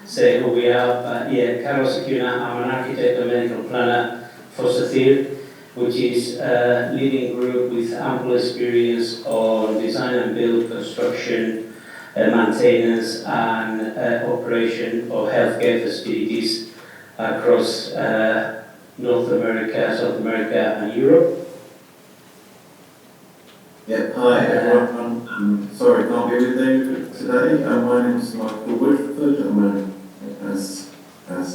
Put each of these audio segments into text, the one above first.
say who we are. Yeah, Carlos Acuna, I'm an architect and medical planner for Sathir, which is a leading group with ample experience on design and build, construction, maintenance and operation of healthcare facilities across North America, South America and Europe. Yeah, hi everyone. I'm sorry I can't be with you today. My name is Michael Woodford. I'm as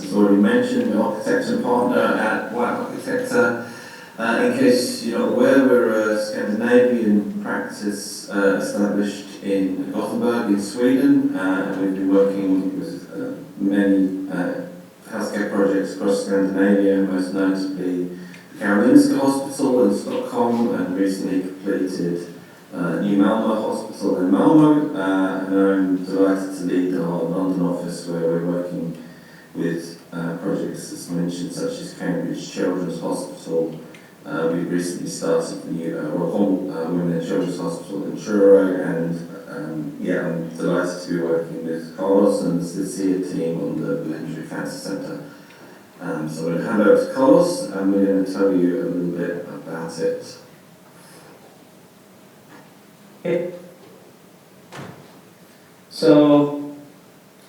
is already mentioned, an architecture partner at White Architecture. In case you're not aware, we're a Scandinavian practice established in Gothenburg in Sweden, and we've been working with many healthcare projects across Scandinavia, most notably the Karolinska Hospital in Stockholm, and recently completed New Malmö Hospital in Malmö, and I'm delighted to lead our London office where we're working with projects as mentioned such as Cambridge Children's Hospital. We recently started the new Women and Children's Hospital in Truro, and yeah, I'm delighted to be working with Carlos and the CICIA team on the Velindre Cancer Centre. So I'm going to hand over to Carlos, and we're going to tell you a little bit about it. Okay. So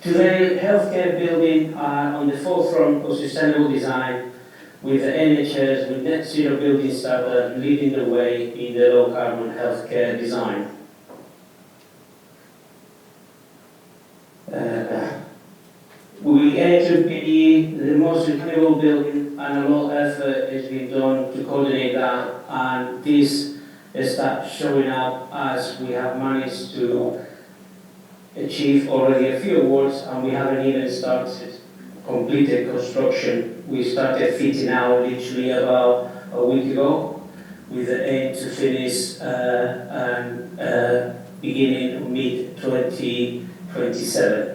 today, healthcare buildings are on the forefront of sustainable design, with the NHS, with net zero building standard leading the way in the low carbon healthcare design. We aim to be the most sustainable building, and a lot of effort has been done to coordinate that, and this starts showing up as we have managed to achieve already a few awards, and we haven't even started completed construction. We started fitting out literally about a week ago with the aim to finish beginning mid-2027.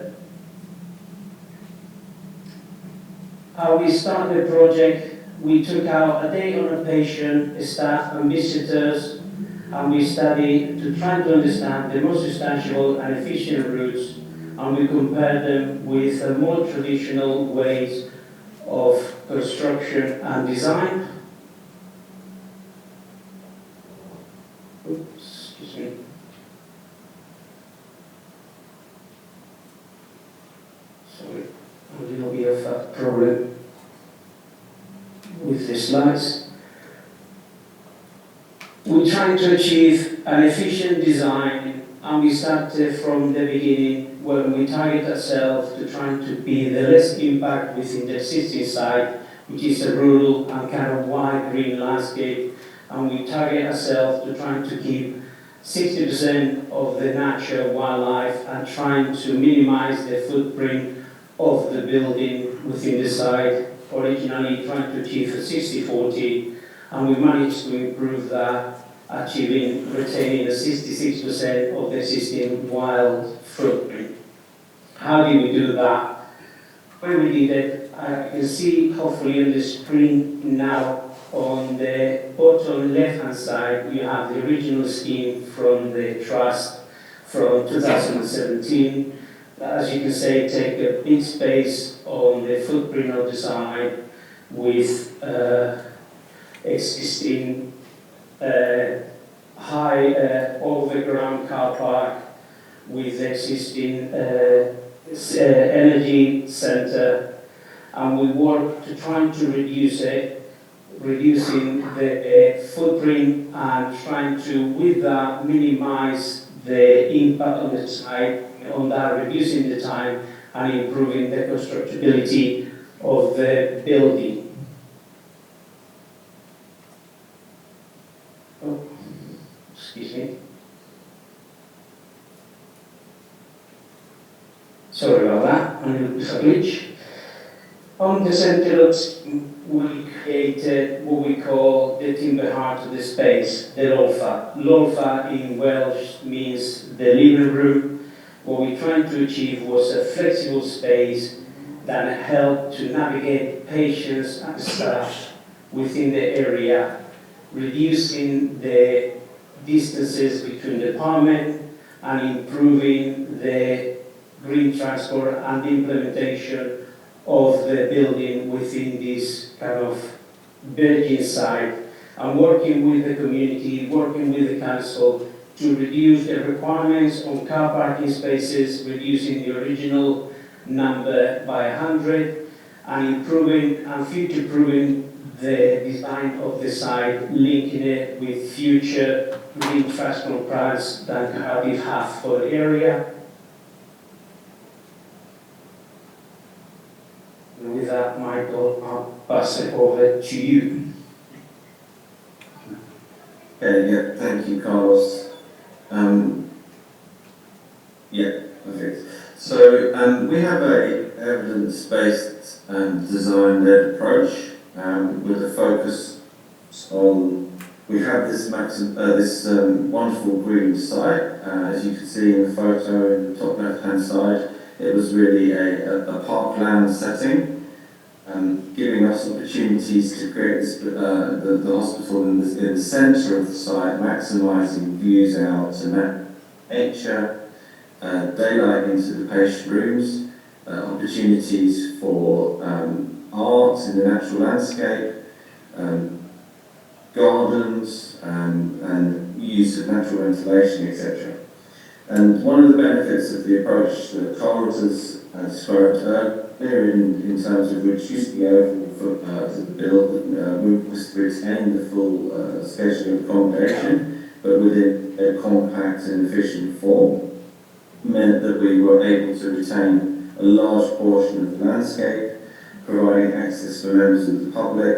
How we started the project, we took out a day on a patient, staff and visitors, and we studied to try to understand the most substantial and efficient routes, and we compared them with more traditional ways of construction and design. Oops, excuse me. Sorry, a little bit of a problem with the slides. We're trying to achieve an efficient design, and we started from the beginning when we target ourselves to trying to be the less impact within the existing site, which is a rural and kind of wide green landscape, and we target ourselves to trying to keep 60% of the natural wildlife and trying to minimize the footprint of the building within the site, originally trying to achieve a 60-40, and we managed to improve that, retaining the 66% of the existing wild footprint. How did we do that? When we did it, you can see hopefully on the screen now, on the bottom left-hand side, you have the original scheme from the trust from 2017. As you can see, take a big space on the footprint of the site with existing high overground car park with existing energy center, and we work to trying to reduce it, reducing the footprint and trying to, with that, minimize the impact on the site, on that, reducing the time and improving the constructability of the building. Oh, excuse me. Sorry about that, a little bit of a glitch. On the center, we created what we call the timber heart of the space, the lolfa. Lolfa in Welsh means the living room. What we're trying to achieve was a flexible space that helped to navigate patients and staff within the area, reducing the distances between the department and improving the green transport and the implementation of the building within this kind of virgin site, and working with the community, working with the council to reduce the requirements on car parking spaces, reducing the original number by 100, and improving and future-proofing the design of the site, linking it with future green transport plans that Cardiff have for the area. And with that, Michael, I'll pass it over to you. Yeah, thank you, Carlos. Okay. So we have a evidence-based and design-led approach with a focus on. We have this wonderful green site, as you can see in the photo in the top left-hand side. It was really a parkland setting, giving us opportunities to create this, the hospital in the centre of the site, maximising views out to nature, daylight into the patient rooms, opportunities for art in the natural landscape, gardens, and use of natural ventilation, etc. And one of the benefits of the approach that Carlos has described earlier in terms of reducing the overall footprint of the build was to retain the full schedule of accommodation, but within a compact and efficient form, meant that we were able to retain a large portion of the landscape, providing access for members of the public,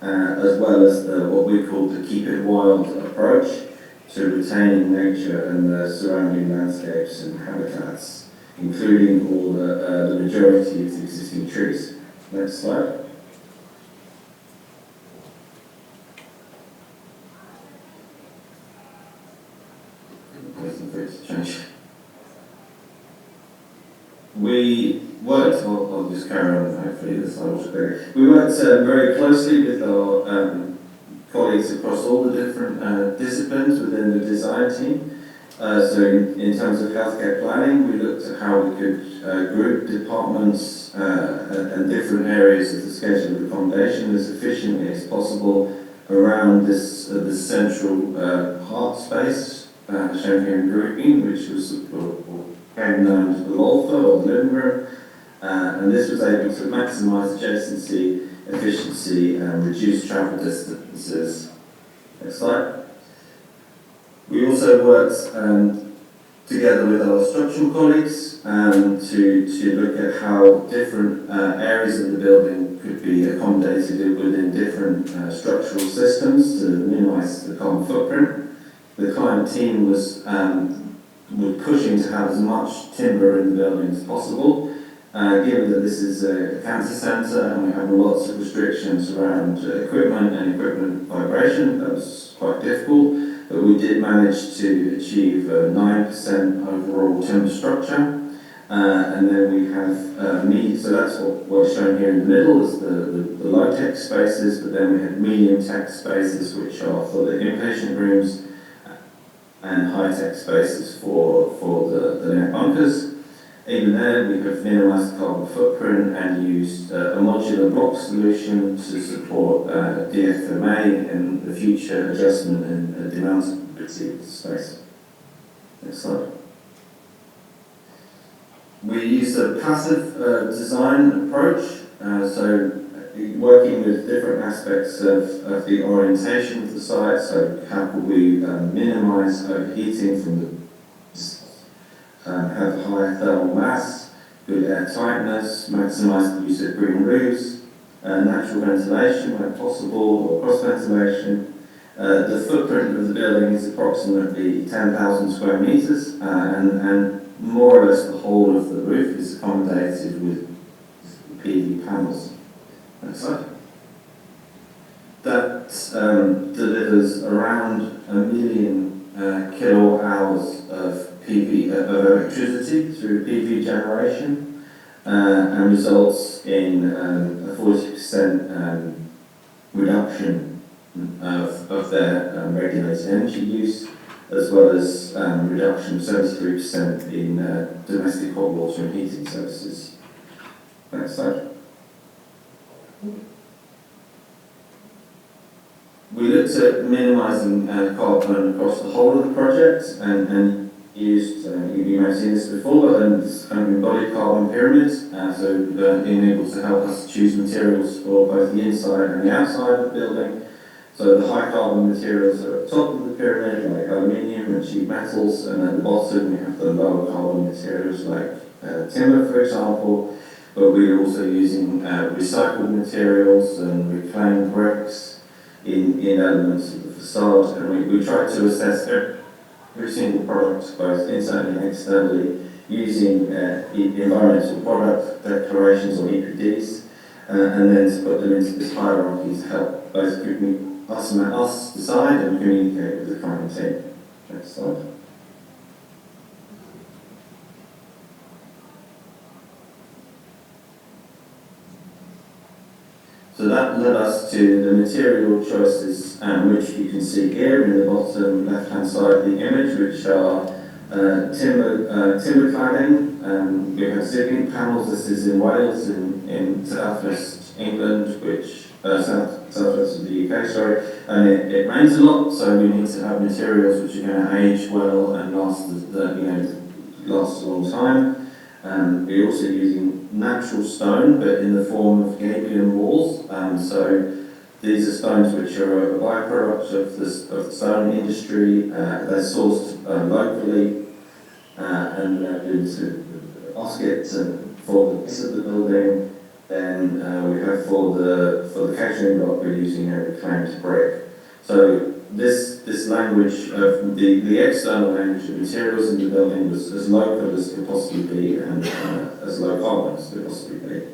as well as what we call the keep it wild approach to retaining nature and the surrounding landscapes and habitats, including all the majority of the existing trees. Next slide. Change. We worked, I'll just carry on, hopefully the slide will be clear. We worked very closely with our colleagues across all the different disciplines within the design team. So in terms of healthcare planning, we looked at how we could group departments and different areas of the schedule of accommodation as efficiently as possible around this central heart space, shown here in green, which was became known as the LOLFA or the living room, and this was able to maximise adjacency, efficiency, and reduce travel distances. Next slide. We also worked together with our structural colleagues to look at how different areas of the building could be accommodated within different structural systems to minimise the carbon footprint. The client team was pushing to have as much timber in the building as possible, given that this is a cancer centre and we have lots of restrictions around equipment and equipment vibration. That was quite difficult, but we did manage to achieve 9% overall timber structure. And then we have so that's what's shown here in the middle is the low-tech spaces, but then we have medium-tech spaces which are for the inpatient rooms, and high-tech spaces for the net bunkers. Even there, we have minimised the carbon footprint and used a modular block solution to support DFMA and the future adjustment and demountability of the space. Next slide. We use a passive design approach, so working with different aspects of the orientation of the site, so how could we minimise overheating from the have high thermal mass, good air tightness, maximise the use of green roofs, natural ventilation where possible, or cross ventilation. The footprint of the building is approximately 10,000 square metres, and more or less the whole of the roof is accommodated with PV panels. Next slide. That delivers around 1 million kilowatt hours of PV of electricity through PV generation, and results in a 40% reduction of their regulated energy use, as well as reduction of 73% in domestic hot water and heating services. Next slide. We looked at minimising carbon across the whole of the project and used, you may have seen this before, but it's kind of embodied carbon pyramids, so being able to help us choose materials for both the inside and the outside of the building. So the high carbon materials are at the top of the pyramid, like aluminium and cheap metals, and at the bottom we have the lower carbon materials like timber, for example, but we're also using recycled materials and reclaimed bricks in elements of the facade, and we tried to assess every single product, both internally and externally, using environmental product declarations or EPDs, and then to put them into this hierarchy to help both us decide and communicate with the client team. Next slide. So that led us to the material choices, which you can see here in the bottom left-hand side of the image, which are timber cladding. We have zipping panels. This is in Wales, in southwest England, southwest of the UK, sorry. And it rains a lot, so we need to have materials which are going to age well and last a long time. We're also using natural stone, but in the form of gabion walls. So these are stones which are a byproduct of the stone industry. They're sourced locally and into Oscott and for the base of the building. Then we have for the catering block we're using a reclaimed brick. So this language of the external language of materials in the building was as local as could possibly be and as low carbon as could possibly be.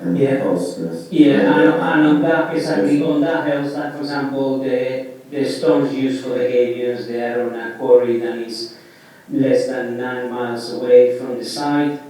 And and on that, exactly, on that helps that, for example, the stones used for the gabions, they are on a quarry that is less than 9 miles away from the site,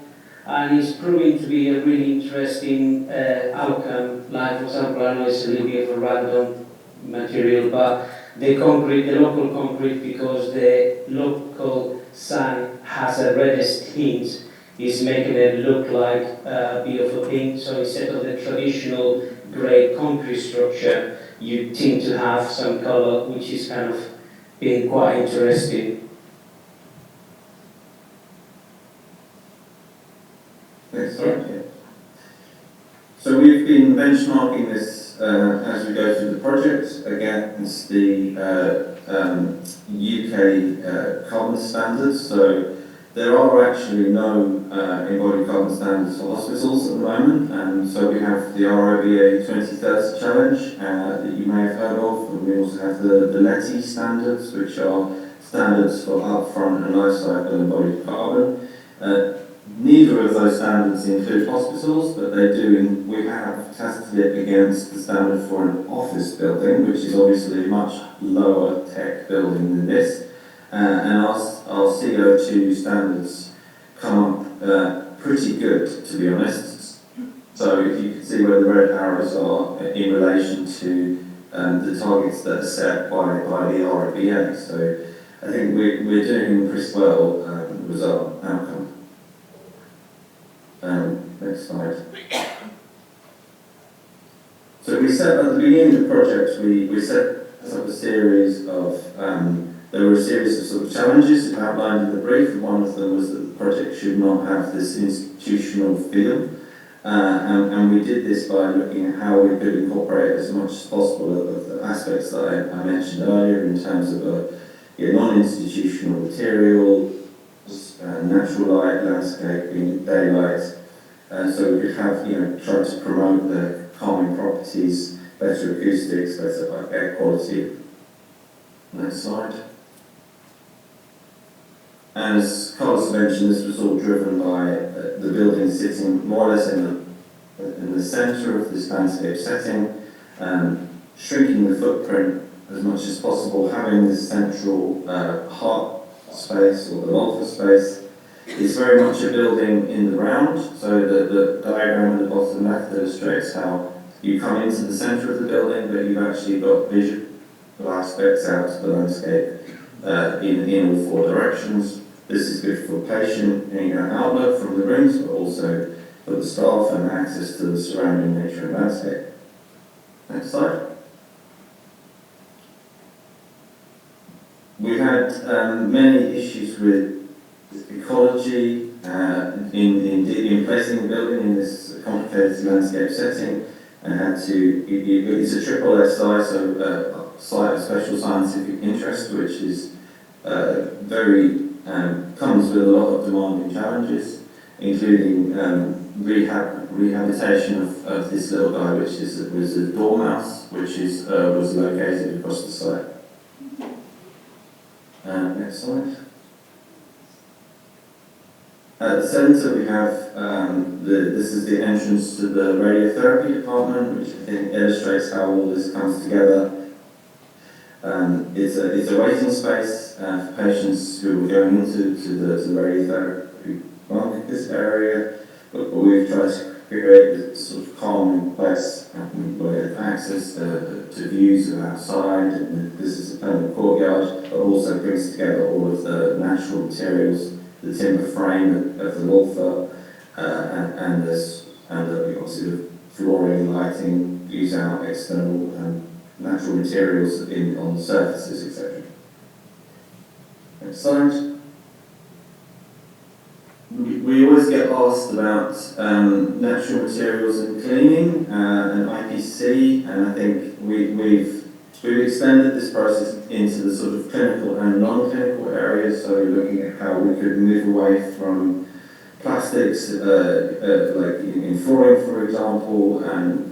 and it's proving to be a really interesting outcome. Like, for example, I know it's a little bit of a random material, but the local concrete, because the local sun has a reddish tint, is making it look like a bit of a pink. So instead of the traditional grey concrete structure, you tend to have some color, which is kind of being quite interesting. Next slide, yeah. So we've been benchmarking this as we go through the project against the UK carbon standards. So there are actually no embodied carbon standards for hospitals at the moment, and so we have the RIBA 2030 challenge that you may have heard of, and we also have the LETI standards, which are standards for upfront and life cycle embodied carbon. Neither of those standards include hospitals, but they do. We have tested it against the standard for an office building, which is obviously a much lower tech building than this. And our CO2 standards come up pretty good, to be honest. So if you can see where the red arrows are in relation to the targets that are set by the RIBA. So I think we're doing pretty well with our outcome. Next slide. So we set at the beginning of the project, we set up a series of there were a series of sort of challenges outlined in the brief, and one of them was that the project should not have this institutional feel. And we did this by looking at how we could incorporate as much as possible of the aspects that I mentioned earlier in terms of non-institutional material, natural light, landscaping, daylight. So we could have, try to promote the calming properties, better acoustics, better air quality. Next slide. And as Carlos mentioned, this was all driven by the building sitting more or less in the centre of this landscape setting, shrinking the footprint as much as possible, having this central heart space or the loft space. It's very much a building in the round, so the diagram at the bottom left illustrates how you come into the centre of the building, but you've actually got visual aspects out to the landscape in all four directions. This is good for patient outlook from the rooms, but also for the staff and access to the surrounding nature and landscape. Next slide. We've had many issues with ecology in placing the building in this complicated landscape setting, and had to, it's a triple SI, so site of special scientific interest, which is comes with a lot of demanding challenges, including rehabilitation of this little guy, which was a dormouse, which was located across the site. Next slide. At the centre we have, this is the entrance to the radiotherapy department, which I think illustrates how all this comes together. It's a waiting space for patients who are going into the radiotherapy bunk, this area, but we've tried to create a sort of calming place where access to views of outside, and this is a permanent courtyard, but also brings together all of the natural materials, the timber frame of the lofa, and obviously the flooring, lighting, views out, external natural materials on the surfaces, etc. Next slide. We always get asked about natural materials and cleaning and IPC, and I think we've extended this process into the sort of clinical and non-clinical areas, so looking at how we could move away from plastics, like in flooring, for example, and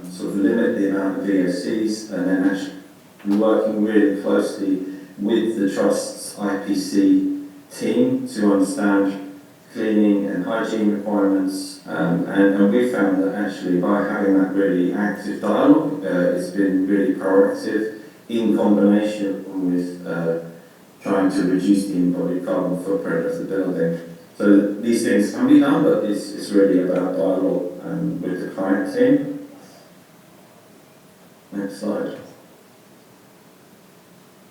sort of limit the amount of VOCs, and then actually working really closely with the Trust's IPC team to understand cleaning and hygiene requirements, and we found that actually by having that really active dialogue, it's been really proactive in combination with trying to reduce the embodied carbon footprint of the building. So these things can be done, but it's really about dialogue with the client team. Next slide.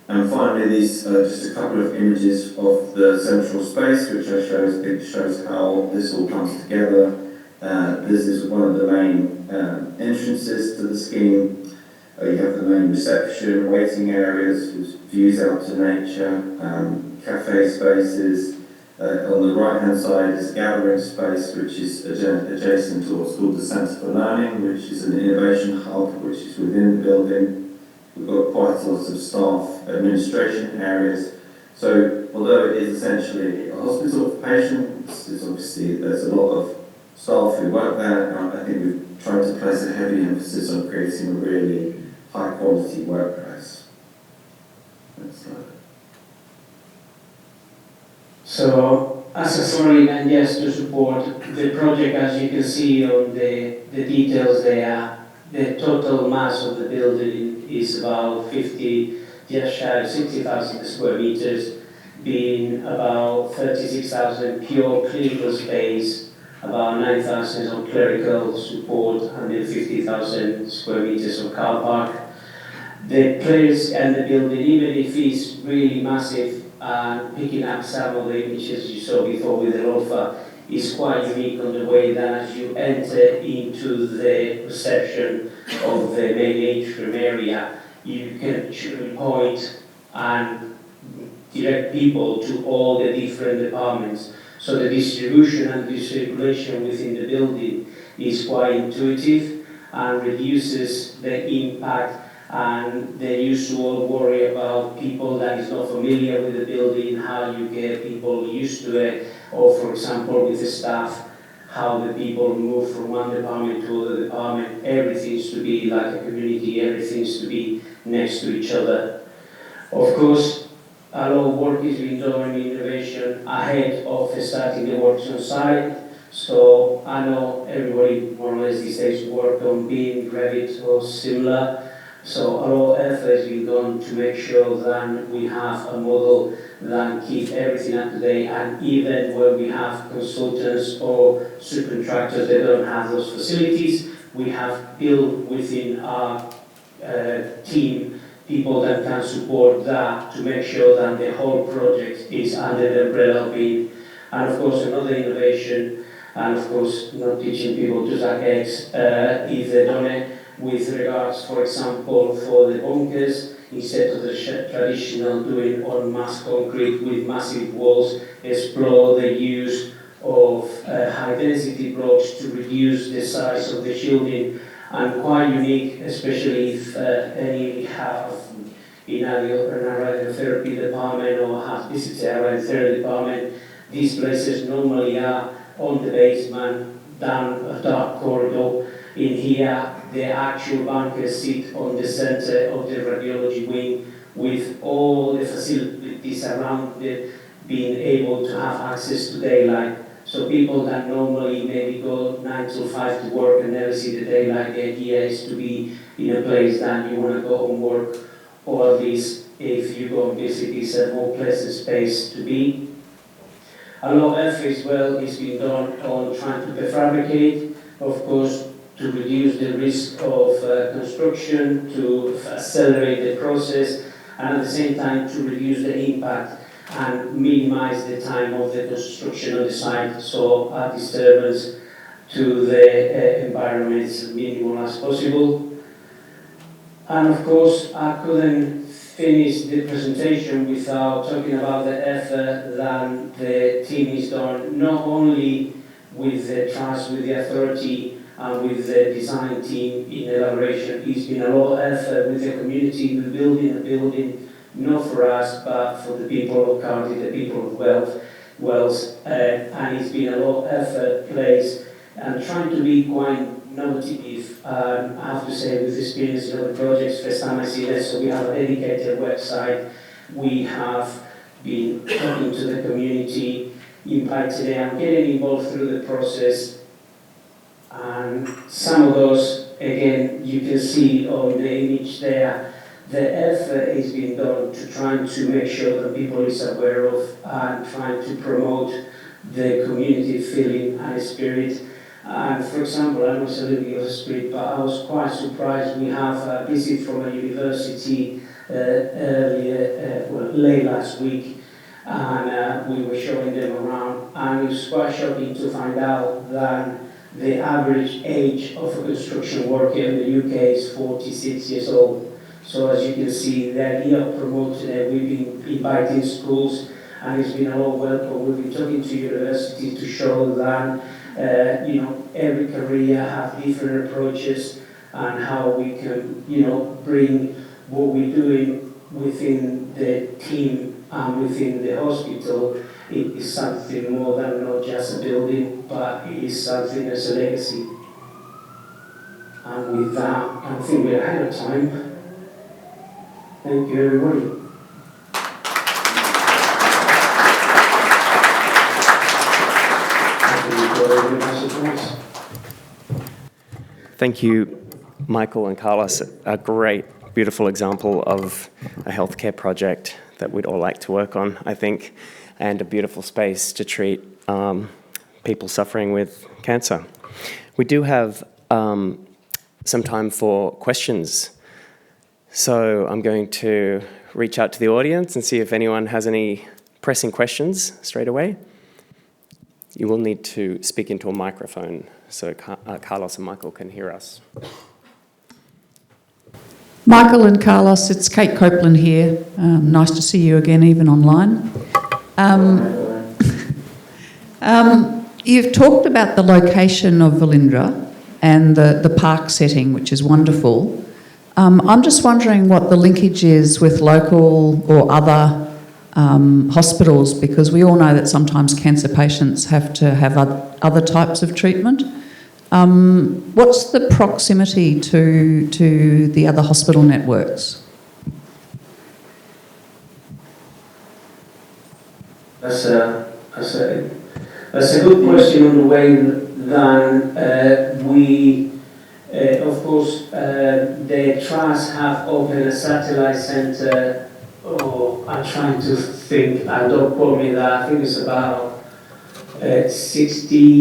And finally, these are just a couple of images of the central space, which shows how this all comes together. This is one of the main entrances to the scheme. You have the main reception, waiting areas, with views out to nature, cafe spaces. On the right-hand side is a gathering space, which is adjacent to what's called the Centre for Learning, which is an innovation hub, which is within the building. We've got quite a lot of staff administration areas. So although it is essentially a hospital for patients, there's a lot of staff who work there, and I think we've tried to place a heavy emphasis on creating a really high quality workplace. Next slide. So, as a story, and just to support the project, as you can see on the details there, the total mass of the building is about 50, just shy of 60,000 square meters, being about 36,000 pure clinical space, about 9,000 of clerical support, and then 50,000 square meters of car park. The place and the building, even if it's really massive, picking up some of the images you saw before with the lofa, is quite unique on the way that as you enter into the reception of the main atrium area, you can actually point and direct people to all the different departments. So the distribution and the circulation within the building is quite intuitive and reduces the impact and the usual worry about people that is not familiar with the building, how you get people used to it, or for example with the staff, how the people move from one department to another department. Everything's to be like a community, everything's to be next to each other. Of course, a lot of work is being done in innovation ahead of starting the works on site. So I know everybody more or less these days work on being Revit or similar. So a lot of effort is being done to make sure that we have a model that keeps everything up to date, and even when we have consultants or subcontractors that don't have those facilities, we have built within our team people that can support that to make sure that the whole project is under the umbrella of being. And of course, another innovation, and of course, not teaching people to suck eggs, is the done with regards, for example, for the bunkers, instead of the traditional doing on mass concrete with massive walls, explore the use of high-density blocks to reduce the size of the shielding, and quite unique, especially if any have in a radiotherapy department or have visited a radiotherapy department. These places normally are on the basement, down a dark corridor. In here, the actual bunkers sit on the center of the radiology wing with all the facilities around it being able to have access to daylight. So people that normally maybe go 9 to 5 to work and never see the daylight, the idea is to be in a place that you want to go and work, or at least if you go and visit, it's a more pleasant space to be. A lot of effort as well is being done on trying to prefabricate, of course, to reduce the risk of construction, to accelerate the process, and at the same time to reduce the impact and minimize the time of the construction of the site, so a disturbance to the environment is as minimal as possible. And of course, I couldn't finish the presentation without talking about the effort that the team has done, not only with the trust, with the authority, and with the design team in elaboration. It's been a lot of effort with the community, with building a building, not for us, but for the people of Cardiff, the people of Wales, and it's been a lot of effort placed and trying to be quite innovative. I have to say, with experience in other projects, first time I see this, so we have a dedicated website. We have been talking to the community, inviting them, getting involved through the process. And some of those, again, you can see on the image there, the effort is being done to trying to make sure that people is aware of and trying to promote the community feeling and spirit. And for example, I was a little bit of a spirit, but I was quite surprised. We have a visit from a university late last week, and we were showing them around, and it was quite shocking to find out that the average age of a construction worker in the UK is 46 years old. So as you can see, the idea of promoting it, we've been inviting schools, and it's been a lot welcome. We've been talking to universities to show that every career has different approaches, and how we can bring what we're doing within the team and within the hospital. It is something more than not just a building, but it is something as a legacy. And with that, I think we're ahead of time. Thank you, everybody. Thank you, Michael and Carlos. A great, beautiful example of a healthcare project that we'd all like to work on, I think, and a beautiful space to treat people suffering with cancer. We do have some time for questions. So I'm going to reach out to the audience and see if anyone has any pressing questions straight away. You will need to speak into a microphone so Carlos and Michael can hear us. Michael and Carlos, it's Kate Copeland here. Nice to see you again, even online. You've talked about the location of Velindre and the park setting, which is wonderful. I'm just wondering what the linkage is with local or other hospitals, because we all know that sometimes cancer patients have to have other types of treatment. What's the proximity to the other hospital networks? That's a good question on the way that we, of course, the trust have opened a satellite centre. I'm trying to think, and don't quote me that, I think it's about 50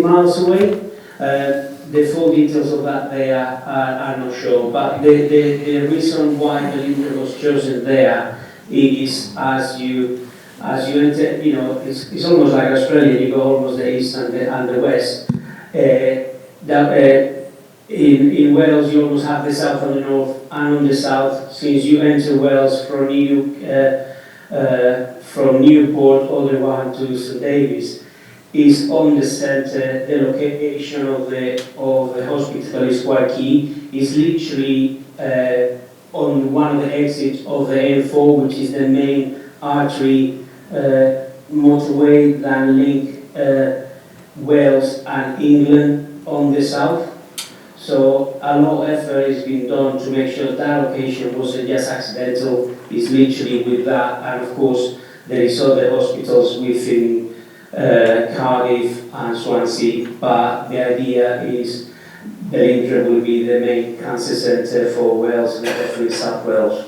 miles away. The full details of that there are not sure, but the reason why Velindre was chosen there is as you enter, it's almost like Australia, you go almost the east and the west. In Wales you almost have the south and the north, and on the south, since you enter Wales from Newport all the way to St Davis, is on the centre. The location of the hospital is quite key. It's literally on one of the exits of the M4, which is the main artery motorway that link Wales and England on the south. So a lot of effort has been done to make sure that location wasn't just accidental. It's literally with that, and of course there is other hospitals within Cardiff and Swansea, but the idea is Velindre will be the main cancer centre for Wales and definitely South Wales.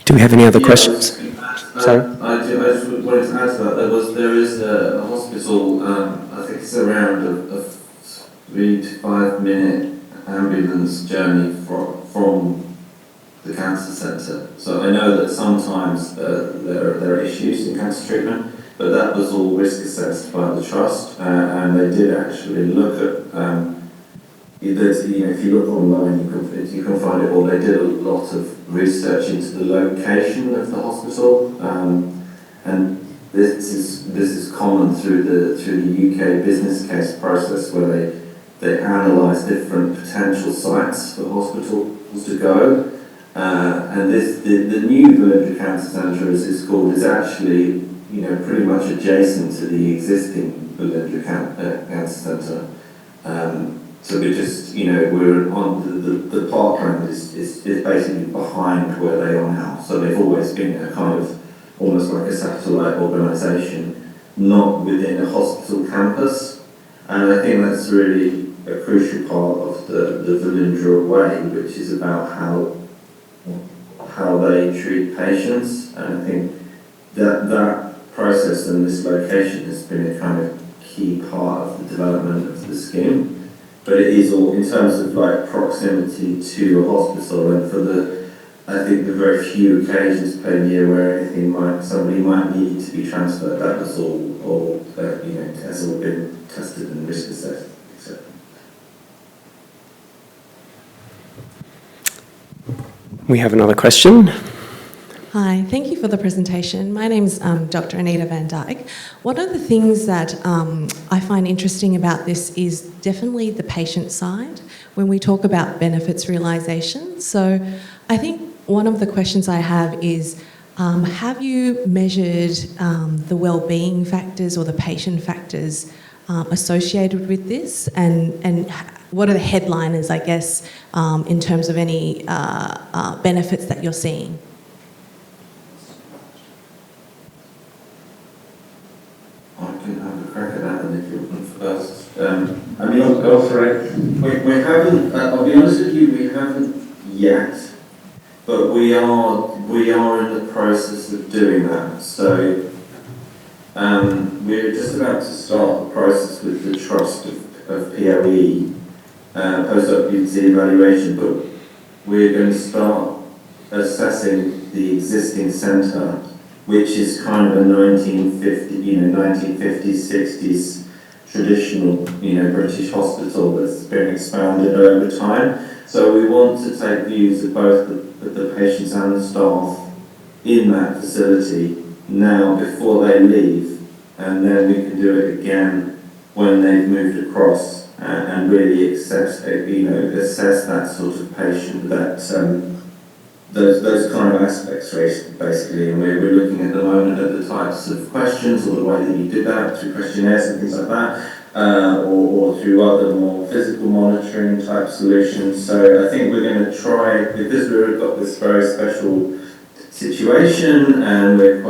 Do we have any other questions? Sorry? I just wanted to add to that. There is a hospital, I think it's around a 3 to 5 minute ambulance journey from the cancer centre. So I know that sometimes there are issues in cancer treatment, but that was all risk assessed by the trust, and they did actually look at. If you look online, you can find it all. They did a lot of research into the location of the hospital, and this is common through the UK business case process, where they analyse different potential sites for hospitals to go. And the new Velindre Cancer Centre, as it's called, is actually pretty much adjacent to the existing Velindre Cancer Centre. So we're just, we're on the parkland is basically behind where they are now. So they've always been a kind of almost like a satellite organisation, not within a hospital campus. And I think that's really a crucial part of the Velindre way, which is about how they treat patients. And I think that process and this location has been a kind of key part of the development of the scheme. But it is all in terms of like proximity to a hospital, and for I think the very few occasions per year where somebody might need to be transferred, that was all has all been tested and risk assessed, etc. We have another question. Hi, thank you for the presentation. My name's Dr. Anita Van Dyke. One of the things that I find interesting about this is definitely the patient side when we talk about benefits realisation. So I think one of the questions I have is, have you measured the wellbeing factors or the patient factors associated with this, and what are the headliners, I guess, in terms of any benefits that you're seeing? Go for it. We haven't. I'll be honest with you. We haven't yet, but we are in the process of doing that. So we're just about to start the process with the trust of POE, post-occupancy evaluation. But we're going to start assessing the existing centre, which is kind of a 1950s, 60s. Traditional, British hospital that's been expanded over time. So we want to take views of both the patients and the staff in that facility now before they leave, and then we can do it again when they've moved across and really assess that sort of patient, those kind of aspects basically. And we're looking at the moment at the types of questions, or the way that you did that through questionnaires and things like that, or through other more physical monitoring type solutions. So I think we're going to try, because we've got this very special situation and we're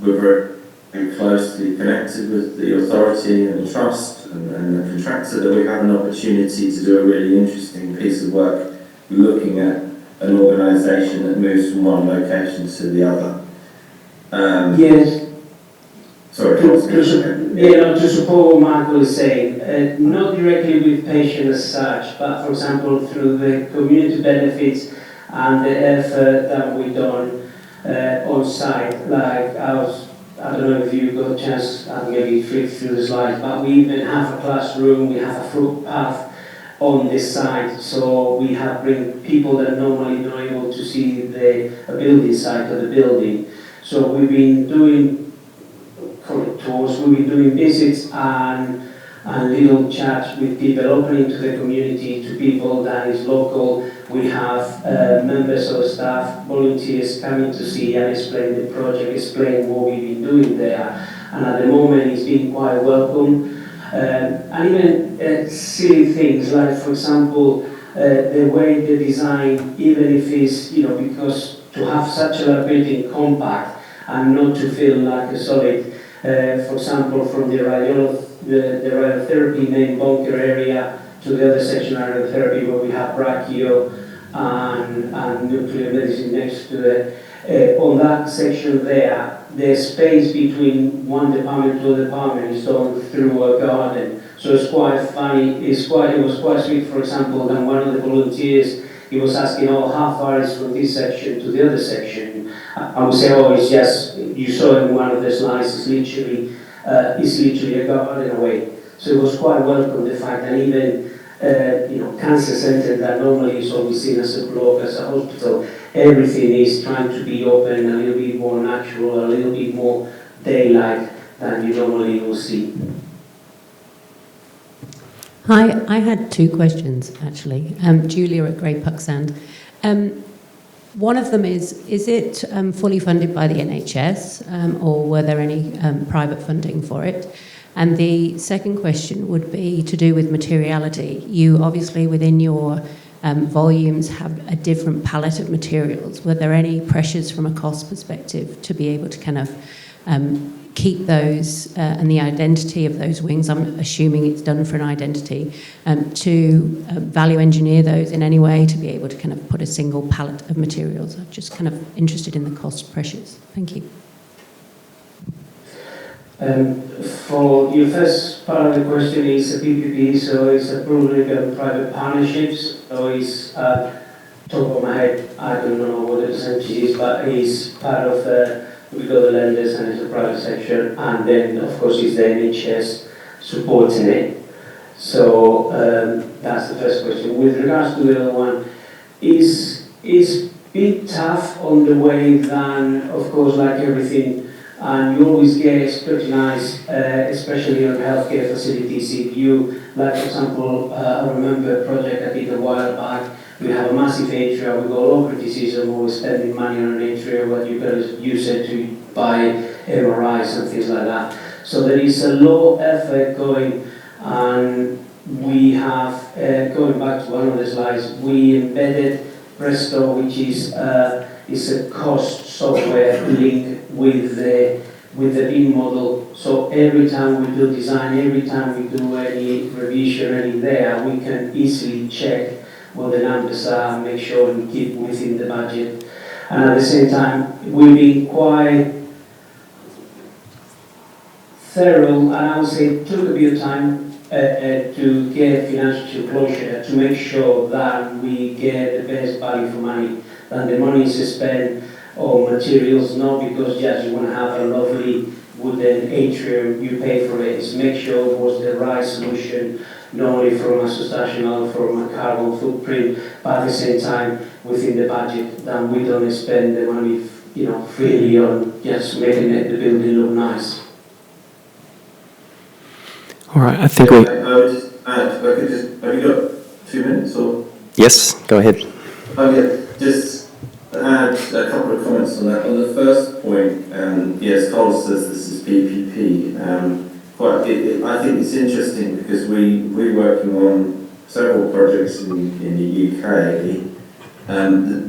very closely connected with the authority and the trust and the contractor, that we have an opportunity to do a really interesting piece of work looking at an organisation that moves from one location to the other. Yes. Sorry, to support what Michael is saying, not directly with patients as such, but for example through the community benefits and the effort that we done on site. Like I don't know if you got a chance, maybe flip through the slides, but we even have a classroom, we have a footpath on this site, so we have bring people that normally not able to see the building site of the building. So we've been doing tours, we've been doing visits and little chats with people, opening to the community, to people that is local. We have members of staff, volunteers coming to see and explain the project, explain what we've been doing there. And at the moment it's been quite welcome. And even silly things like, for example, the way the design, even if it's, because to have such a building compact and not to feel like a solid, for example, from the radiotherapy main bunker area to the other section of radiotherapy where we have brachio and nuclear medicine next to it. On that section there, the space between one department to the department is done through a garden. So it's quite funny, it was quite sweet, for example, that one of the volunteers, he was asking, how far is from this section to the other section? I would say, it's just, you saw in one of the slides, it's literally a garden away. So it was quite welcome, the fact that even, cancer center that normally is always seen as a block, as a hospital, everything is trying to be open, a little bit more natural, a little bit more daylight than you normally will see. Hi, I had two questions actually. Julia at Grey Puck Sand. One of them is it fully funded by the NHS or were there any private funding for it? And the second question would be to do with materiality. You obviously within your volumes have a different palette of materials. Were there any pressures from a cost perspective to be able to kind of keep those and the identity of those wings? I'm assuming it's done for an identity, to value engineer those in any way to be able to kind of put a single palette of materials. I'm just kind of interested in the cost pressures. Thank you. For your first part of the question is a PPP, so it's a public-private partnerships, so it's top of my head, I don't know what the percentage is, but it's part of we've got the lenders and it's a private section, and then of course it's the NHS supporting it. So that's the first question. With regards to the other one, it's a bit tough on the way than, of course, like everything, and you always get scrutinized, especially on healthcare facilities. If you, like for example, I remember a project I did a while back. We have a massive atria, we got a lot of criticism, we're spending money on an atria, what you guys use it to buy MRIs and things like that. So there is a lot of effort going, and we have, going back to one of the slides, we embedded Presto, which is a cost software link with the BIM model. So every time we do design, every time we do any revision, any there, we can easily check what the numbers are, make sure we keep within the budget. And at the same time, we've been quite thorough, and I would say it took a bit of time to get financial closure, to make sure that we get the best value for money, that the money is spent on materials, not because just you want to have a lovely wooden atrium, you pay for it. It's make sure it was the right solution, not only from a sustainable, from a carbon footprint, but at the same time within the budget, that we don't spend the money, freely on just making the building look nice. All right, I think we... I would just add, if I could just, have you got 2 minutes or? Yes, go ahead. Just add a couple of comments on that. On the first point, yes, Carlos says this is PPP. I think it's interesting because we're working on several projects in the UK.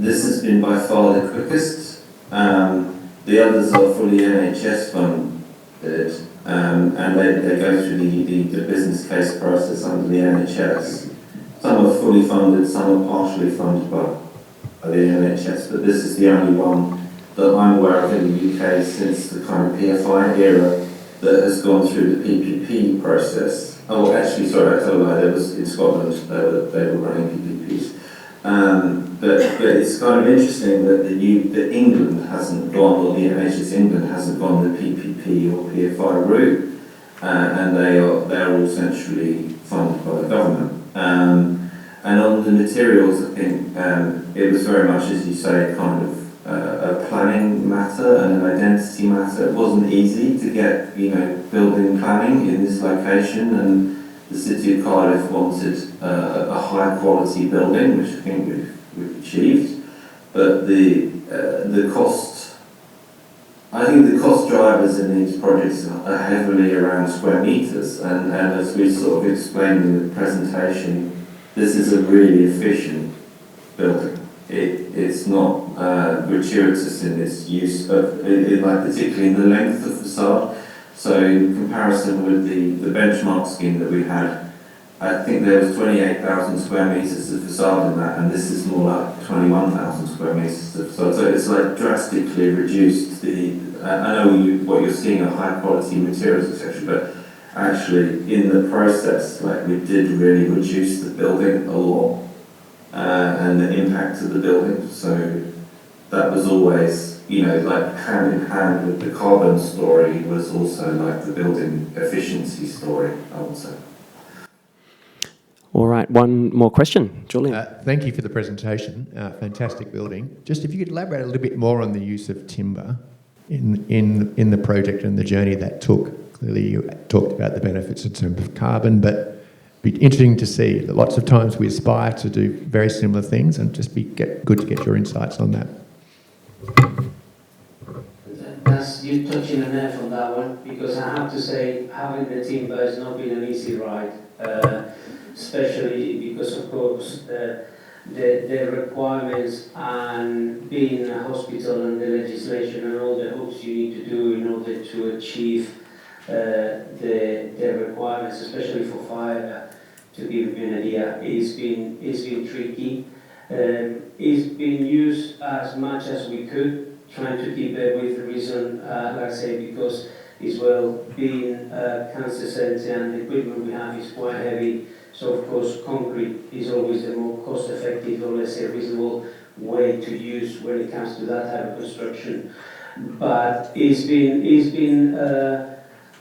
This has been by far the quickest. The others are fully NHS funded, and they go through the business case process under the NHS. Some are fully funded, some are partially funded by the NHS, but this is the only one that I'm aware of in the UK since the kind of PFI era that has gone through the PPP process. Oh, actually, sorry, I told a lie. There was in Scotland. They were running PPPs. But it's kind of interesting that that England hasn't gone, or the NHS England hasn't gone the PPP or PFI route, and they're all centrally funded by the government. And on the materials, I think it was very much, as you say, kind of a planning matter and an identity matter. It wasn't easy to get, building planning in this location, and the City of Cardiff wanted a high quality building, which I think we've achieved. But the cost, I think the cost drivers in these projects are heavily around square metres, and as we sort of explained in the presentation, this is a really efficient building. It's not gratuitous in its use of, particularly in the length of facade. So in comparison with the benchmark scheme that we had, I think there was 28,000 square metres of facade in that, and this is more like 21,000 square metres of facade. So it's like drastically reduced I know what you're seeing are high quality materials, etc., but actually in the process, we did really reduce the building a lot, and the impact of the building. So that was always, hand in hand with the carbon story was also the building efficiency story, I would say. All right, one more question. Julian. Thank you for the presentation. Fantastic building. Just if you could elaborate a little bit more on the use of timber in the project and the journey that took. Clearly you talked about the benefits in terms of carbon, but it'd be interesting to see that lots of times we aspire to do very similar things, and just good to get your insights on that. That's you touching a nerve on that one, because I have to say, having the timber has not been an easy ride, especially because, of course, the requirements and being in a hospital and the legislation and all the hoops you need to do in order to achieve the requirements, especially for fire, to give you an idea, it's been tricky. It's been used as much as we could, trying to keep it with reason, like I say, because as well, being a cancer centre and the equipment we have is quite heavy, so of course concrete is always the more cost effective, or let's say reasonable way to use when it comes to that type of construction. But it's been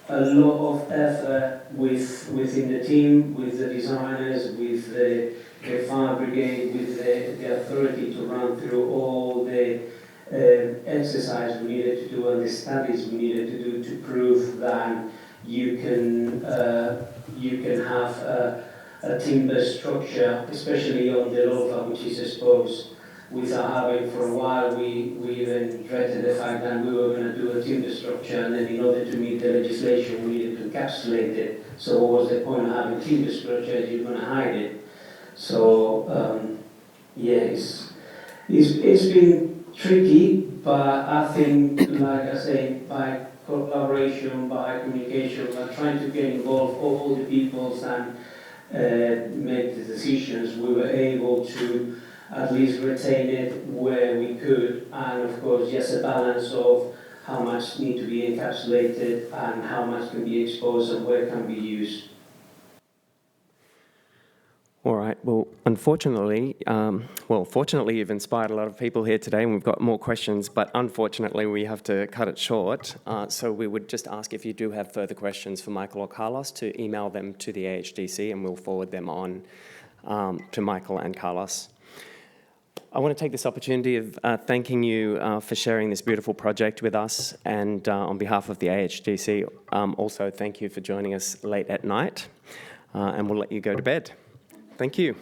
a lot of effort within the team, with the designers, with the fire brigade, with the authority to run through all the exercise we needed to do and the studies we needed to do to prove that you can have a timber structure, especially on the lofa, which is exposed, without having, for a while, we even dreaded the fact that we were going to do a timber structure, and then in order to meet the legislation we needed to encapsulate it. So what was the point of having timber structure if you're going to hide it? So it's been tricky, but I think, like I say, by collaboration, by communication, by trying to get involved all the peoples and make the decisions, we were able to at least retain it where we could, and of course just a balance of how much need to be encapsulated and how much can be exposed and where can be used. All right, well, unfortunately, fortunately you've inspired a lot of people here today and we've got more questions, but unfortunately we have to cut it short. So we would just ask, if you do have further questions for Michael or Carlos, to email them to the AHDC and we'll forward them on to Michael and Carlos. I want to take this opportunity of thanking you for sharing this beautiful project with us, and on behalf of the AHDC, also thank you for joining us late at night, and we'll let you go to bed. Thank you.